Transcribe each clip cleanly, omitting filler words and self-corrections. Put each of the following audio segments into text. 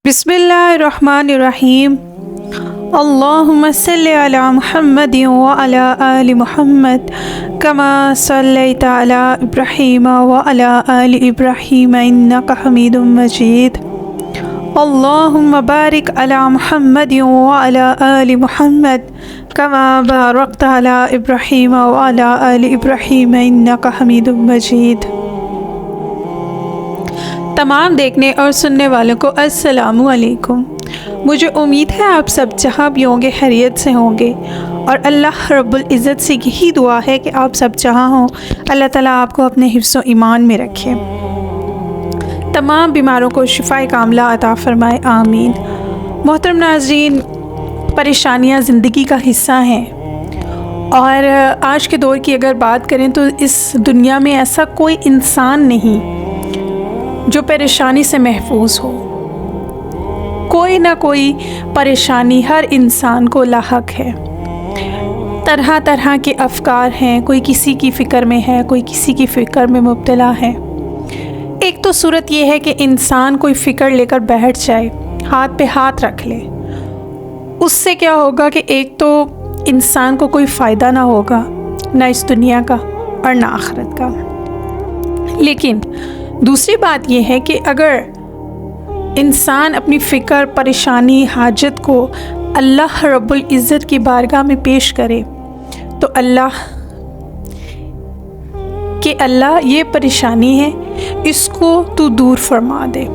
بسم اللہ الرحمن الرحیم اللہم صلی علی محمد وعلی آل محمد کما صلیت علی ابراہیم وعلی آل ابراہیم انک حمید مجید اللہم بارک علی محمد وعلی آل محمد کما بارکت علی ابراہیم وعلی آل ابراہیم انک حمید مجید۔ تمام دیکھنے اور سننے والوں کو السلام علیکم۔ مجھے امید ہے آپ سب جہاں بھی ہوں گے خیریت سے ہوں گے، اور اللہ رب العزت سے یہی دعا ہے کہ آپ سب جہاں ہوں اللہ تعالیٰ آپ کو اپنے حفظ و ایمان میں رکھے، تمام بیماروں کو شفاء کاملہ عطا فرمائے، آمین۔ محترم ناظرین، پریشانیاں زندگی کا حصہ ہیں، اور آج کے دور کی اگر بات کریں تو اس دنیا میں ایسا کوئی انسان نہیں جو پریشانی سے محفوظ ہو۔ کوئی نہ کوئی پریشانی ہر انسان کو لاحق ہے۔ طرح طرح کے افکار ہیں، کوئی کسی کی فکر میں ہے، کوئی کسی کی فکر میں مبتلا ہے۔ ایک تو صورت یہ ہے کہ انسان کوئی فکر لے کر بیٹھ جائے، ہاتھ پہ ہاتھ رکھ لے، اس سے کیا ہوگا کہ ایک تو انسان کو کوئی فائدہ نہ ہوگا، نہ اس دنیا کا اور نہ آخرت کا۔ لیکن دوسری بات یہ ہے کہ اگر انسان اپنی فکر، پریشانی، حاجت کو اللہ رب العزت کی بارگاہ میں پیش کرے تو اللہ یہ پریشانی ہے، اس کو تو دور فرما دے،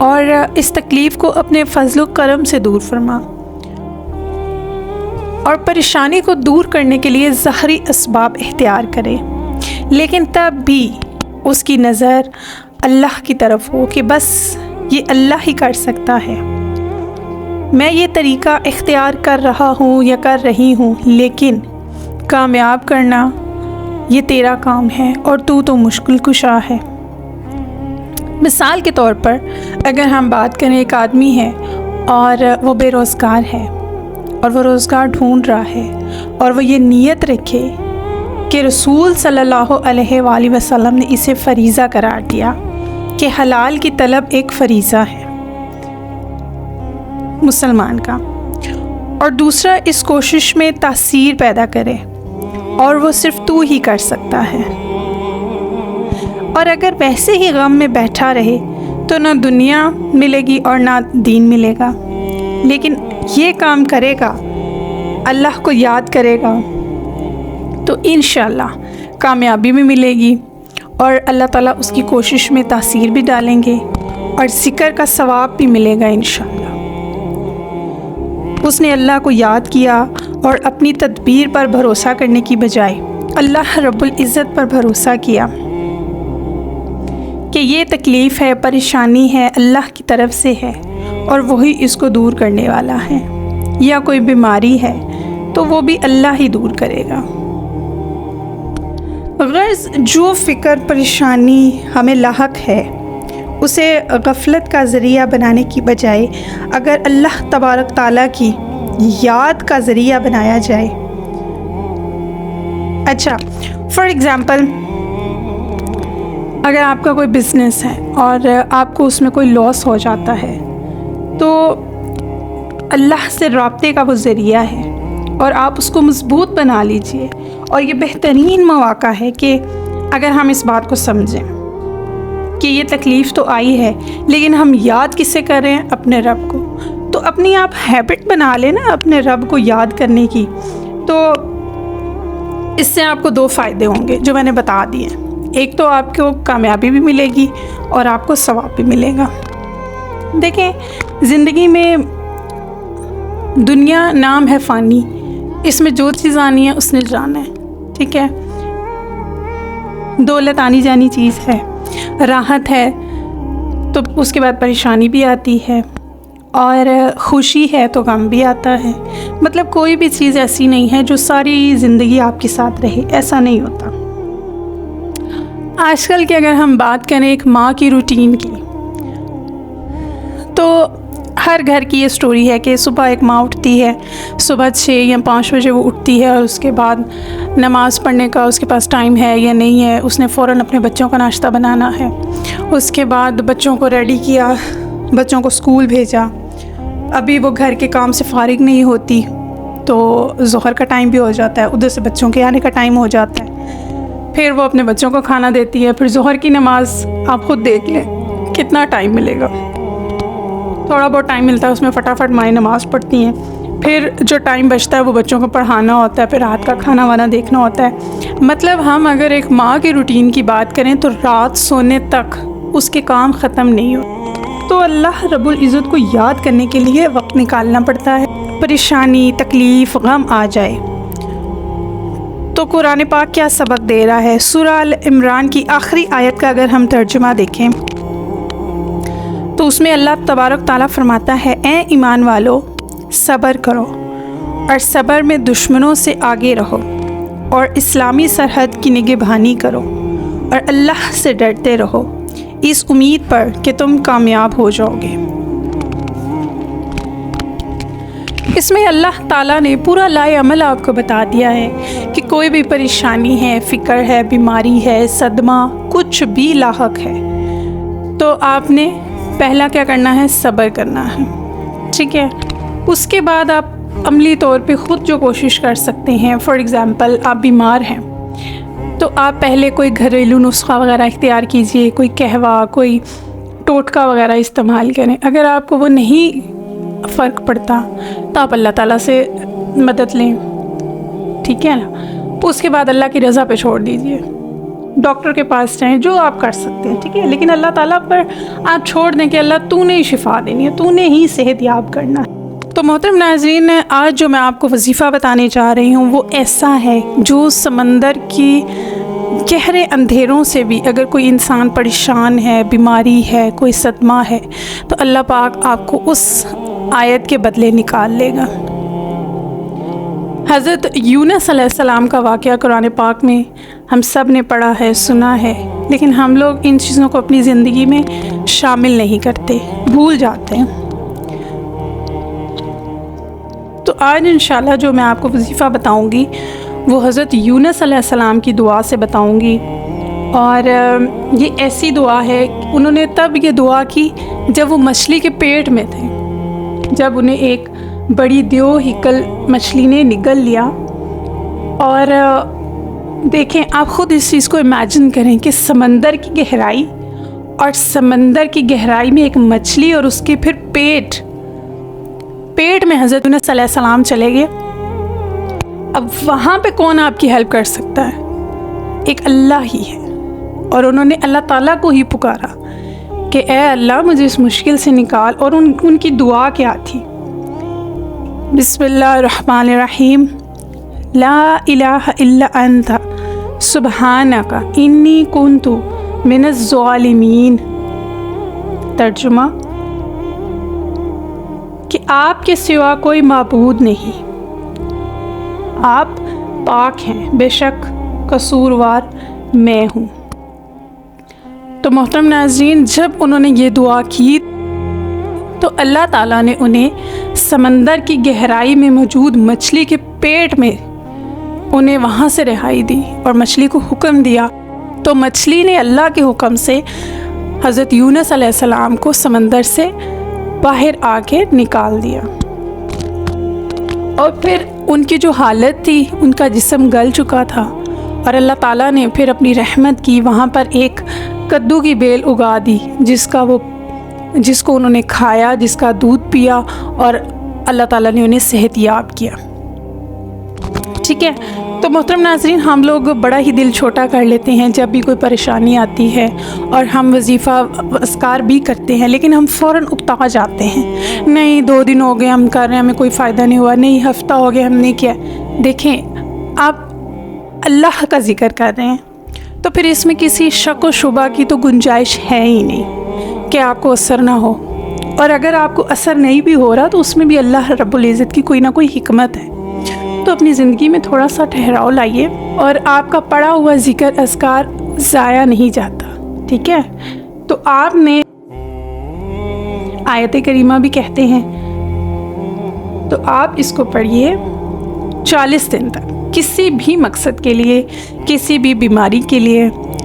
اور اس تکلیف کو اپنے فضل و کرم سے دور فرما، اور پریشانی کو دور کرنے کے لیے ظاہری اسباب اختیار کرے، لیکن تب بھی اس کی نظر اللہ کی طرف ہو کہ بس یہ اللہ ہی کر سکتا ہے۔ میں یہ طریقہ اختیار کر رہا ہوں یا کر رہی ہوں، لیکن کامیاب کرنا یہ تیرا کام ہے، اور تو مشکل کشا ہے۔ مثال کے طور پر اگر ہم بات کریں، ایک آدمی ہے اور وہ بے روزگار ہے، اور وہ روزگار ڈھونڈ رہا ہے، اور وہ یہ نیت رکھے کہ رسول صلی اللہ علیہ وآلہ وسلم نے اسے فریضہ قرار دیا کہ حلال کی طلب ایک فریضہ ہے مسلمان کا، اور دوسرا اس کوشش میں تاثیر پیدا کرے، اور وہ صرف تو ہی کر سکتا ہے، اور اگر ویسے ہی غم میں بیٹھا رہے تو نہ دنیا ملے گی اور نہ دین ملے گا، لیکن یہ کام کرے گا، اللہ کو یاد کرے گا، تو انشاءاللہ کامیابی بھی ملے گی، اور اللہ تعالیٰ اس کی کوشش میں تاثیر بھی ڈالیں گے، اور ذکر کا ثواب بھی ملے گا انشاءاللہ۔ اس نے اللہ کو یاد کیا اور اپنی تدبیر پر بھروسہ کرنے کی بجائے اللہ رب العزت پر بھروسہ کیا کہ یہ تکلیف ہے، پریشانی ہے، اللہ کی طرف سے ہے، اور وہی اس کو دور کرنے والا ہے، یا کوئی بیماری ہے تو وہ بھی اللہ ہی دور کرے گا۔ غرض جو فکر، پریشانی ہمیں لاحق ہے، اسے غفلت کا ذریعہ بنانے کی بجائے اگر اللہ تبارک تعالیٰ کی یاد کا ذریعہ بنایا جائے۔ اچھا، فار ایگزامپل اگر آپ کا کوئی بزنس ہے اور آپ کو اس میں کوئی لاس ہو جاتا ہے، تو اللہ سے رابطے کا وہ ذریعہ ہے، اور آپ اس کو مضبوط بنا لیجئے، اور یہ بہترین مواقع ہے کہ اگر ہم اس بات کو سمجھیں کہ یہ تکلیف تو آئی ہے، لیکن ہم یاد کس سے کر رہے ہیں؟ اپنے رب کو۔ تو اپنی آپ ہیبٹ بنا لیں نا اپنے رب کو یاد کرنے کی، تو اس سے آپ کو دو فائدے ہوں گے جو میں نے بتا دیے۔ ایک تو آپ کو کامیابی بھی ملے گی، اور آپ کو ثواب بھی ملے گا۔ دیکھیں، زندگی میں دنیا نام ہے فانی، اس میں جو چیز آنی ہے اس نے جانا ہے، ٹھیک ہے؟ دولت آنی جانی چیز ہے، راحت ہے تو اس کے بعد پریشانی بھی آتی ہے، اور خوشی ہے تو غم بھی آتا ہے۔ مطلب کوئی بھی چیز ایسی نہیں ہے جو ساری زندگی آپ کے ساتھ رہے، ایسا نہیں ہوتا۔ آج کل کی اگر ہم بات کریں ایک ماں کی روٹین کی، تو ہر گھر کی یہ سٹوری ہے کہ صبح ایک ماں اٹھتی ہے، صبح 6 یا 5 بجے وہ اٹھتی ہے، اور اس کے بعد نماز پڑھنے کا اس کے پاس ٹائم ہے یا نہیں ہے، اس نے فوراً اپنے بچوں کا ناشتہ بنانا ہے، اس کے بعد بچوں کو ریڈی کیا، بچوں کو اسکول بھیجا، ابھی وہ گھر کے کام سے فارغ نہیں ہوتی تو ظہر کا ٹائم بھی ہو جاتا ہے، ادھر سے بچوں کے آنے کا ٹائم ہو جاتا ہے، پھر وہ اپنے بچوں کو کھانا دیتی ہے، پھر ظہر کی نماز آپ خود دیکھ لیں کتنا ٹائم ملے گا، تھوڑا بہت ٹائم ملتا ہے اس میں فٹافٹ مائیں نماز پڑھتی ہیں، پھر جو ٹائم بچتا ہے وہ بچوں کو پڑھانا ہوتا ہے، پھر رات کا کھانا وانا دیکھنا ہوتا ہے۔ مطلب ہم اگر ایک ماں کی روٹین کی بات کریں تو رات سونے تک اس کے کام ختم نہیں ہوتے، تو اللہ رب العزت کو یاد کرنے کے لیے وقت نکالنا پڑتا ہے۔ پریشانی، تکلیف، غم آ جائے تو قرآن پاک کیا سبق دے رہا ہے؟ سورہ ال عمران کی آخری آیت کا اگر ہم ترجمہ دیکھیں تو اس میں اللہ تبارک تعالیٰ فرماتا ہے، اے ایمان والو صبر کرو اور صبر میں دشمنوں سے آگے رہو اور اسلامی سرحد کی نگہبانی کرو اور اللہ سے ڈرتے رہو اس امید پر کہ تم کامیاب ہو جاؤ گے۔ اس میں اللہ تعالیٰ نے پورا لائے عمل آپ کو بتا دیا ہے کہ کوئی بھی پریشانی ہے، فکر ہے، بیماری ہے، صدمہ، کچھ بھی لاحق ہے تو آپ نے پہلا کیا کرنا ہے؟ صبر کرنا ہے، ٹھیک ہے؟ اس کے بعد آپ عملی طور پہ خود جو کوشش کر سکتے ہیں، فار ایگزامپل آپ بیمار ہیں تو آپ پہلے کوئی گھریلو نسخہ وغیرہ اختیار کیجئے، کوئی قہوہ، کوئی ٹوٹکا وغیرہ استعمال کریں۔ اگر آپ کو وہ نہیں فرق پڑتا تو آپ اللہ تعالیٰ سے مدد لیں، ٹھیک ہے نا؟ اس کے بعد اللہ کی رضا پہ چھوڑ دیجئے، ڈاکٹر کے پاس جائیں، جو آپ کر سکتے ہیں، ٹھیک ہے؟ لیکن اللہ تعالیٰ پر آپ چھوڑ دیں کہ اللہ تو نے ہی شفا دینی ہے، تو نے ہی صحت یاب کرنا ہے۔ تو محترم ناظرین، آج جو میں آپ کو وظیفہ بتانے جا رہی ہوں وہ ایسا ہے جو سمندر کی گہرے اندھیروں سے بھی اگر کوئی انسان پریشان ہے، بیماری ہے، کوئی صدمہ ہے تو اللہ پاک آپ کو اس آیت کے بدلے نکال لے گا۔ حضرت یونس علیہ السلام کا واقعہ قرآن پاک میں ہم سب نے پڑھا ہے، سنا ہے، لیکن ہم لوگ ان چیزوں کو اپنی زندگی میں شامل نہیں کرتے، بھول جاتے ہیں۔ تو آج انشاءاللہ جو میں آپ کو وظیفہ بتاؤں گی وہ حضرت یونس علیہ السلام کی دعا سے بتاؤں گی، اور یہ ایسی دعا ہے، انہوں نے تب یہ دعا کی جب وہ مچھلی کے پیٹ میں تھے، جب انہیں ایک بڑی دیو ہکل مچھلی نے نگل لیا۔ اور دیکھیں آپ خود اس چیز کو امیجن کریں کہ سمندر کی گہرائی، اور سمندر کی گہرائی میں ایک مچھلی اور اس کے پھر پیٹ میں حضرت یونس علیہ السلام چلے گئے۔ اب وہاں پہ کون آپ کی ہیلپ کر سکتا ہے؟ ایک اللہ ہی ہے، اور انہوں نے اللہ تعالیٰ کو ہی پکارا کہ اے اللہ مجھے اس مشکل سے نکال، اور ان کی دعا کیا تھی؟ بسم اللہ الرحمن الرحیم، لا الہ الا انت سبحانک انی کنت من الظالمین۔ ترجمہ کہ آپ کے سوا کوئی معبود نہیں، آپ پاک ہیں، بے شک قصوروار میں ہوں۔ تو محترم ناظرین، جب انہوں نے یہ دعا کی تو اللہ تعالیٰ نے انہیں سمندر کی گہرائی میں موجود مچھلی کے پیٹ میں انہیں وہاں سے رہائی دی، اور مچھلی کو حکم دیا تو مچھلی نے اللہ کے حکم سے حضرت یونس علیہ السلام کو سمندر سے باہر آ کے نکال دیا۔ اور پھر ان کی جو حالت تھی، ان کا جسم گل چکا تھا، اور اللہ تعالیٰ نے پھر اپنی رحمت کی، وہاں پر ایک کدو کی بیل اگا دی جس کو انہوں نے کھایا، جس کا دودھ پیا، اور اللہ تعالیٰ نے انہیں صحت یاب کیا، ٹھیک ہے؟ تو محترم ناظرین، ہم لوگ بڑا ہی دل چھوٹا کر لیتے ہیں جب بھی کوئی پریشانی آتی ہے، اور ہم وظیفہ اذکار بھی کرتے ہیں، لیکن ہم فوراً اکتا جاتے ہیں، نہیں 2 دن ہو گئے ہم کر رہے ہیں، ہمیں کوئی فائدہ نہیں ہوا، نہیں ہفتہ ہو گیا ہم نے کیا۔ دیکھیں آپ اللہ کا ذکر کر رہے ہیں تو پھر اس میں کسی شک و شبہ کی تو گنجائش ہے ہی نہیں کہ آپ کو اثر نہ ہو، اور اگر آپ کو اثر نہیں بھی ہو رہا تو اس میں بھی اللہ رب العزت کی کوئی نہ کوئی حکمت ہے۔ تو اپنی زندگی میں تھوڑا سا ٹھہراؤ لائیے، اور آپ کا پڑھا ہوا ذکر اذکار ضائع نہیں جاتا، ٹھیک ہے؟ تو آپ نے آیت کریمہ بھی کہتے ہیں، تو آپ اس کو پڑھیے 40 دن تک، کسی بھی مقصد کے لیے، کسی بھی بیماری کے لیے،